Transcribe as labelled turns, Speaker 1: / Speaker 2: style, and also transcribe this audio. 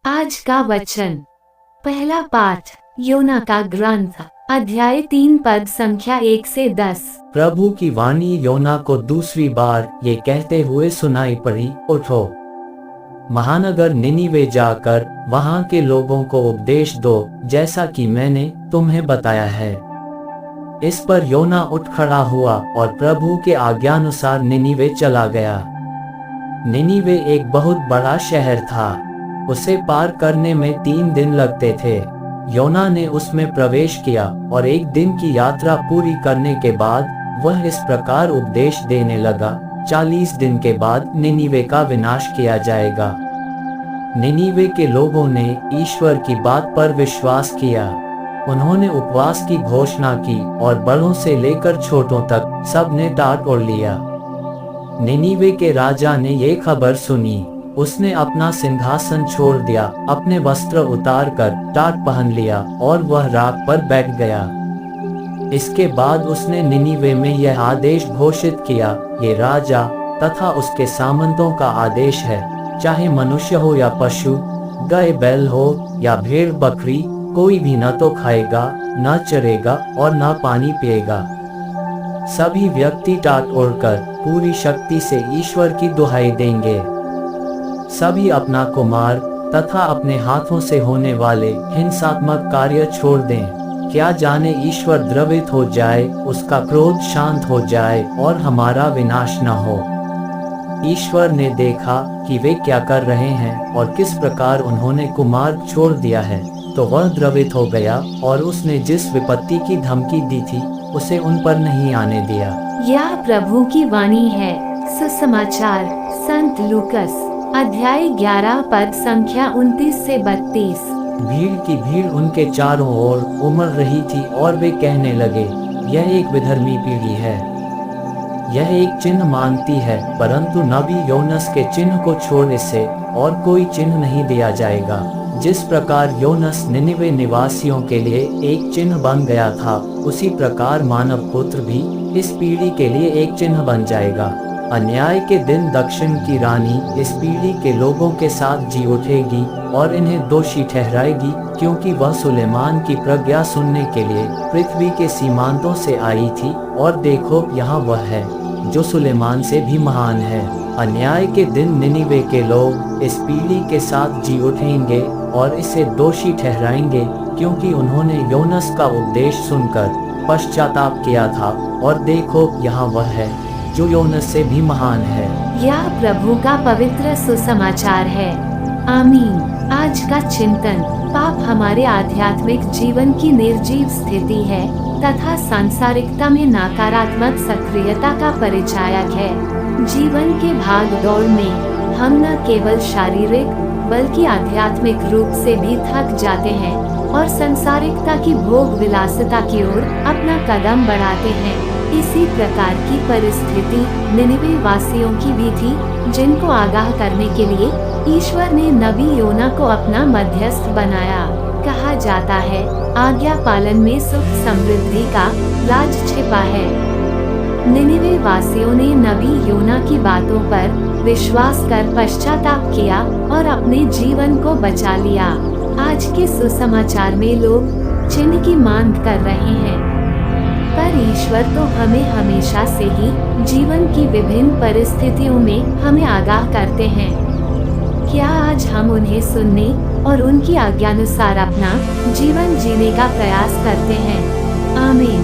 Speaker 1: आज का वचन। पहला पाठ योना का ग्रंथ, अध्याय 3 पद संख्या 1 से 10।
Speaker 2: प्रभु की वाणी योना को दूसरी बार ये कहते हुए सुनाई पड़ी, उठो, महानगर निनीवे जाकर वहां के लोगों को उपदेश दो, जैसा कि मैंने तुम्हें बताया है। इस पर योना उठ खड़ा हुआ और प्रभु के आज्ञानुसार निनीवे चला गया। निनीवे एक बहुत बड़ा शहर था। उसे पार करने में 3 दिन लगते थे। योना ने उसमें प्रवेश किया और एक दिन की यात्रा पूरी करने के बाद वह इस प्रकार उपदेश देने लगा, 40 दिन के बाद निनीवे का विनाश किया जाएगा। निनीवे के लोगों ने ईश्वर की बात पर विश्वास किया। उन्होंने उपवास की घोषणा की और बड़ों से लेकर छोटों तक सब ने टाट ओढ़ लिया। निनीवे के राजा ने ये खबर सुनी। उसने अपना सिंहासन छोड़ दिया, अपने वस्त्र उतारकर टाट पहन लिया और वह राख पर बैठ गया। इसके बाद उसने निनीवे में यह आदेश घोषित किया, ये राजा तथा उसके सामंतों का आदेश है, चाहे मनुष्य हो या पशु, गाय बैल हो या भेड़ बकरी, कोई भी न तो खाएगा, न चरेगा और न पानी पिएगा। सभी व्यक्ति टाट ओढ़कर पूरी शक्ति से ईश्वर की दुहाई देंगे। सभी अपना कुमार तथा अपने हाथों से होने वाले हिंसात्मक कार्य छोड़ दें। क्या जाने ईश्वर द्रवित हो जाए, उसका क्रोध शांत हो जाए और हमारा विनाश न हो। ईश्वर ने देखा कि वे क्या कर रहे हैं और किस प्रकार उन्होंने कुमार्ग छोड़ दिया है, तो वह द्रवित हो गया और उसने जिस विपत्ति की धमकी दी थी उसे उन पर नहीं आने दिया।
Speaker 1: यह प्रभु की वाणी है। सुसमाचार संत लूकस अध्याय 11 पद संख्या 29 से 32।
Speaker 2: भीड़ की भीड़ उनके चारों ओर उमड़ रही थी और वे कहने लगे, यह एक विधर्मी पीढ़ी है। यह एक चिन्ह मांगती है, परंतु नबी योनस के चिन्ह को छोड़ इसे और कोई चिन्ह नहीं दिया जाएगा। जिस प्रकार योनस निनिवे निवासियों के लिए एक चिन्ह बन गया था, उसी प्रकार मानव पुत्र भी इस पीढ़ी के लिए एक चिन्ह बन जाएगा। अन्याय के दिन दक्षिण की रानी इस पीढ़ी के लोगों के साथ जी उठेगी और इन्हें दोषी ठहराएगी, क्योंकि वह सुलेमान की प्रज्ञा सुनने के लिए पृथ्वी के सीमांतों से आई थी, और देखो यहाँ वह है जो सुलेमान से भी महान है। अन्याय के दिन निनीवे के लोग इस पीढ़ी के साथ जी उठेंगे और इसे दोषी ठहराएंगे, क्योंकि उन्होंने योनस का उपदेश सुनकर पश्चाताप किया था, और देखो यहाँ वह है जो योनस से भी महान है।
Speaker 1: यह प्रभु का पवित्र सुसमाचार है। आमीन। आज का चिंतन। पाप हमारे आध्यात्मिक जीवन की निर्जीव स्थिति है तथा सांसारिकता में नकारात्मक सक्रियता का परिचायक है। जीवन के भाग दौड़ में हम न केवल शारीरिक बल्कि आध्यात्मिक रूप से भी थक जाते हैं और संसारिकता की भोग विलासिता की ओर अपना कदम बढ़ाते हैं। इसी प्रकार की परिस्थिति निनिवे वासियों की भी थी, जिनको आगाह करने के लिए ईश्वर ने नबी योना को अपना मध्यस्थ बनाया। कहा जाता है, आज्ञा पालन में सुख समृद्धि का राज छिपा है। निनिवे वासियों ने नबी योना की बातों पर विश्वास कर पश्चाताप किया और अपने जीवन को बचा लिया। आज के सुसमाचार में लोग चिन्ह की मांग कर रहे हैं, पर ईश्वर तो हमें हमेशा से ही जीवन की विभिन्न परिस्थितियों में हमें आगाह करते हैं। क्या आज हम उन्हें सुनने और उनकी आज्ञानुसार अपना जीवन जीने का प्रयास करते हैं? आमीन।